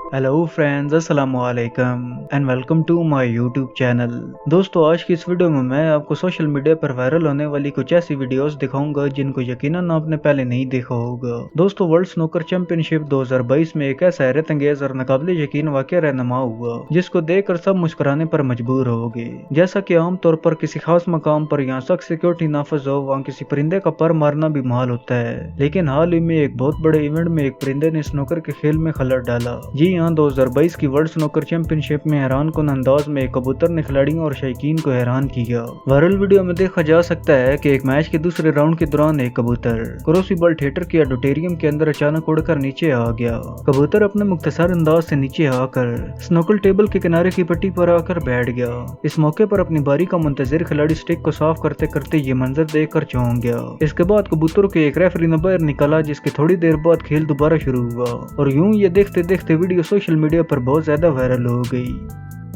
Hello friends, अस्सलाम वालेकुम and welcome to my YouTube channel. दोस्तों, आज की इस वीडियो में मैं आपको सोशल मीडिया पर वायरल होने वाली कुछ ऐसी वीडियोस दिखाऊंगा जिनको यकीनन आपने पहले नहीं देखा होगा। दोस्तों, वर्ल्ड स्नूकर चैंपियनशिप 2022 में एक ऐसा हैरत अंगेज और नाकाबिले यकीन वाकया रहनुमा हुआ जिसको देखकर सब मुस्कुराने पर मजबूर हो गए। जैसा कि आमतौर पर किसी खास मकाम पर यहाँ सख्त सिक्योरिटी नाफज हो, वहाँ किसी परिंदे का पर मारना भी मुहाल होता है, लेकिन हाल ही में एक बहुत बड़े इवेंट में एक परिंदे ने स्नूकर के खेल में खलल डाला। जी यहाँ 2022 की वर्ल्ड स्नूकर चैंपियनशिप में हैरान कुन अंदाज में एक कबूतर ने खिलाड़ियों और शौकीन को हैरान किया। वायरल वीडियो में देखा जा सकता है कि एक मैच के दूसरे राउंड के दौरान एक कबूतर क्रूसिबल थिएटर के ऑडिटोरियम के अंदर अचानक उड़कर नीचे आ गया। कबूतर अपने मुख्तसर अंदाज से नीचे आकर स्नूकर टेबल के किनारे की पट्टी पर आकर बैठ गया। इस मौके पर अपनी बारी का मुंतजिर खिलाड़ी स्टिक को साफ करते करते ये मंजर देखकर चौंक गया। इसके बाद कबूतर के एक रेफरी ने बाहर निकाला, जिसके थोड़ी देर बाद खेल दोबारा शुरू हुआ और यूं ये देखते देखते वीडियो सोशल मीडिया पर बहुत ज्यादा वायरल हो गई।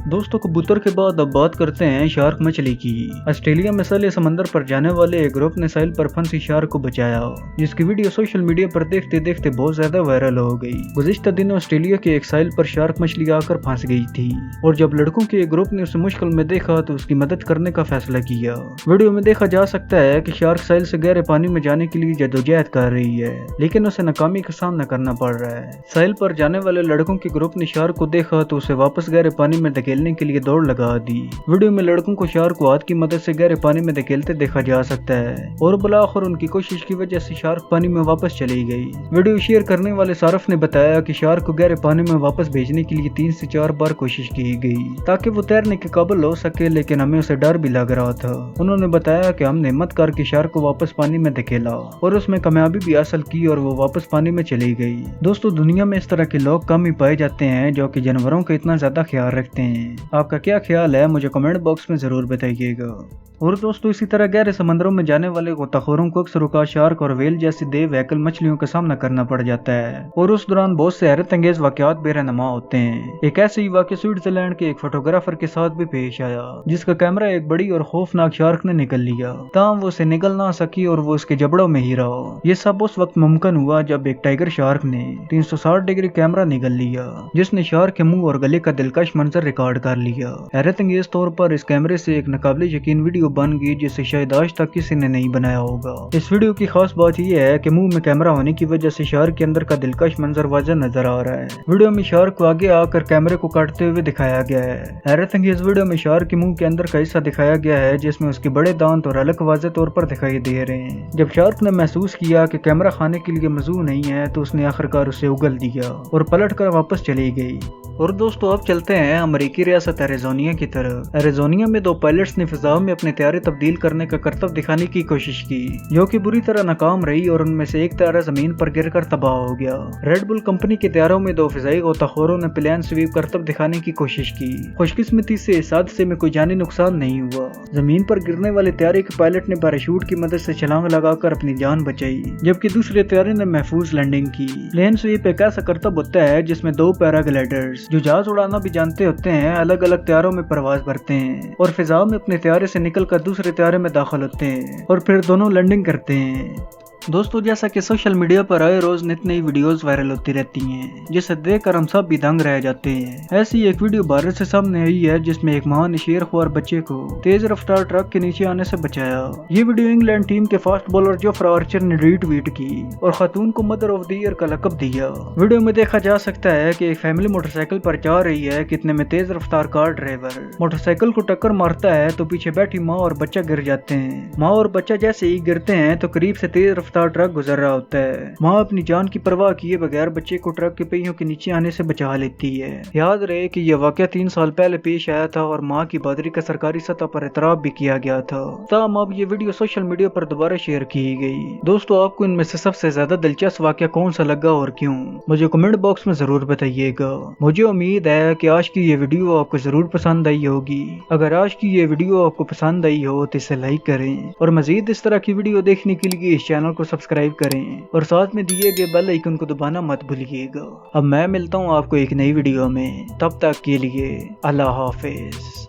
दोस्तों, कबूतर के बाद अब बात करते हैं शार्क मछली की। ऑस्ट्रेलिया में सले समंदर पर जाने वाले एक ग्रुप ने साहिल पर फंसी शार्क को बचाया, जिसकी वीडियो सोशल मीडिया पर देखते देखते बहुत ज्यादा वायरल हो गई। गुज़िश्ता दिनों ऑस्ट्रेलिया के एक साहिल पर शार्क मछली आकर फंस गई थी और जब लड़कों के एक ग्रुप ने उसे मुश्किल में देखा तो उसकी मदद करने का फैसला किया। वीडियो में देखा जा सकता है कि शार्क साहिल से गहरे पानी में जाने के लिए जद्दोजहद कर रही है, लेकिन उसे नाकामी का सामना करना पड़ रहा है। साहिल पर जाने वाले लड़कों के ग्रुप ने शार्क को देखा तो उसे वापस गहरे पानी में धकेलने के लिए दौड़ लगा दी। वीडियो में लड़कों को शार्क को हाथ की मदद से गहरे पानी में धकेलते देखा जा सकता है और बलाखिर उनकी कोशिश की वजह से शार्क पानी में वापस चली गई। वीडियो शेयर करने वाले सारफ ने बताया कि शार्क को गहरे पानी में वापस भेजने के लिए 3 से 4 बार कोशिश की गई ताकि वो तैरने के काबिल हो सके, लेकिन हमें उसे डर भी लग रहा था। उन्होंने बताया कि हमने हिम्मत करके शार्क को वापस पानी में धकेला और उसमें कामयाबी भी हासिल की और वो वापस पानी में चली गई। दोस्तों, दुनिया में इस तरह के लोग कम ही पाए जाते हैं जो कि जानवरों का इतना ज्यादा ख्याल रखते हैं। आपका क्या ख्याल है, मुझे कमेंट बॉक्स में जरूर बताइएगा। और दोस्तों, इसी तरह गहरे समंदरों में जाने वाले गोताखोरों को अक्सर औकात शार्क और वेल जैसी देव वैकल मछलियों का सामना करना पड़ जाता है और उस दौरान बहुत से हैरत अंगेज वाकयात बेरहनुमा होते हैं। एक ऐसे ही वाकया स्विट्जरलैंड के एक फोटोग्राफर के साथ भी पेश आया, जिसका कैमरा एक बड़ी और खौफनाक शार्क ने निकल लिया, ताहम वो उसे निकल ना सकी और वो उसके जबड़ों में ही रहा। ये सब उस वक्त मुमकिन हुआ जब एक टाइगर शार्क ने 360 डिग्री कैमरा निकल लिया, जिसने शार्क के मुंह और गले का दिलकश मंजर रिकॉर्ड कर लिया। हैरत अंगेज तौर पर इस कैमरे से एक नाकाबिले यकीन वीडियो बन गई जिसे शायद आज तक किसी ने नहीं बनाया होगा। इस वीडियो की खास बात यह है कि मुंह में कैमरा होने की वजह से शार्क के अंदर का दिलकश मंजर वाज़ह नजर आ रहा है। वीडियो में शार्क को आगे आकर कैमरे को काटते हुए दिखाया गया है। हैरत अंगेज वीडियो में शार्क के मुंह के अंदर का हिस्सा दिखाया गया है जिसमें उसके बड़े दांत और हलक वाज़ह तौर पर दिखाई दे रहे हैं। जब शार्क ने महसूस किया कि कैमरा खाने के लिए मौजूद नहीं है तो उसने आखिरकार उसे उगल दिया और पलट कर वापस चली गई। और दोस्तों, अब चलते हैं अमेरिकी रियासत एरिज़ोना की तरफ। एरिज़ोना में 2 पायलट्स ने फिजा में अपने तैयारे तब्दील करने का करतब दिखाने की कोशिश की, जो कि बुरी तरह नाकाम रही और उनमें से एक तैयारा जमीन पर गिरकर तबाह हो गया। रेड बुल कंपनी के तैयारों में 2 फिजाई गोताखोरों ने प्लेन स्वीप करतब दिखाने की कोशिश की। खुशकिस्मती से इस हादसे में कोई जानी नुकसान नहीं हुआ। जमीन पर गिरने वाले तैयारे के पायलट ने पैराशूट की मदद से छलांग लगाकर अपनी जान बचाई, जबकि दूसरे तैयारे ने महफूज लैंडिंग की। प्लेन स्वीप एक ऐसा करतब होता है जिसमें 2 पैराग्लाइडर्स जो जहाज उड़ाना भी जानते होते हैं अलग अलग तैयारों में परवाज भरते हैं और फिजा में अपने तैयारे से निकलकर दूसरे तैयारे में दाखिल होते हैं और फिर दोनों लैंडिंग करते हैं। दोस्तों, जैसा कि सोशल मीडिया पर आए रोज नित नई वीडियोस वायरल होती रहती हैं, जिसे देखकर हम सब भी दंग रह जाते हैं। ऐसी एक वीडियो भारत से सामने आई है जिसमें एक मां ने शेरख्वार बच्चे को तेज रफ्तार ट्रक के नीचे आने से बचाया। ये वीडियो इंग्लैंड टीम के फास्ट बॉलर जोफ्रा आर्चर ने रीट्वीट की और खातून को मदर ऑफ द ईयर का लकब दिया। वीडियो में देखा जा सकता है कि एक फैमिली मोटरसाइकिल पर जा रही है कि इतने में तेज रफ्तार कार ड्राइवर मोटरसाइकिल को टक्कर मारता है तो पीछे बैठी माँ और बच्चा गिर जाते हैं। माँ और बच्चा जैसे ही गिरते हैं तो करीब से तेज ट्रक गुजर रहा होता है। माँ अपनी जान की परवाह किए बगैर बच्चे को ट्रक के पहियों के नीचे आने से बचा लेती है। याद रहे कि यह वाकया 3 साल पहले पेश आया था और माँ की बहादुरी का सरकारी सतह पर एतराफ भी किया गया था। तब अब ये वीडियो सोशल मीडिया पर दोबारा शेयर की गई। दोस्तों, आपको इनमें से सबसे ज्यादा दिलचस्प वाकया कौन सा लगा और क्यों, मुझे कमेंट बॉक्स में जरूर बताइएगा। मुझे उम्मीद है कि आज की ये वीडियो आपको जरूर पसंद आई होगी। अगर आज की ये वीडियो आपको पसंद आई हो तो इसे लाइक करें और मजीद इस तरह की वीडियो देखने के लिए इस चैनल को सब्सक्राइब करें और साथ में दिए गए बेल आइकन को दबाना मत भूलिएगा। अब मैं मिलता हूँ आपको एक नई वीडियो में, तब तक के लिए अल्लाह हाफिज।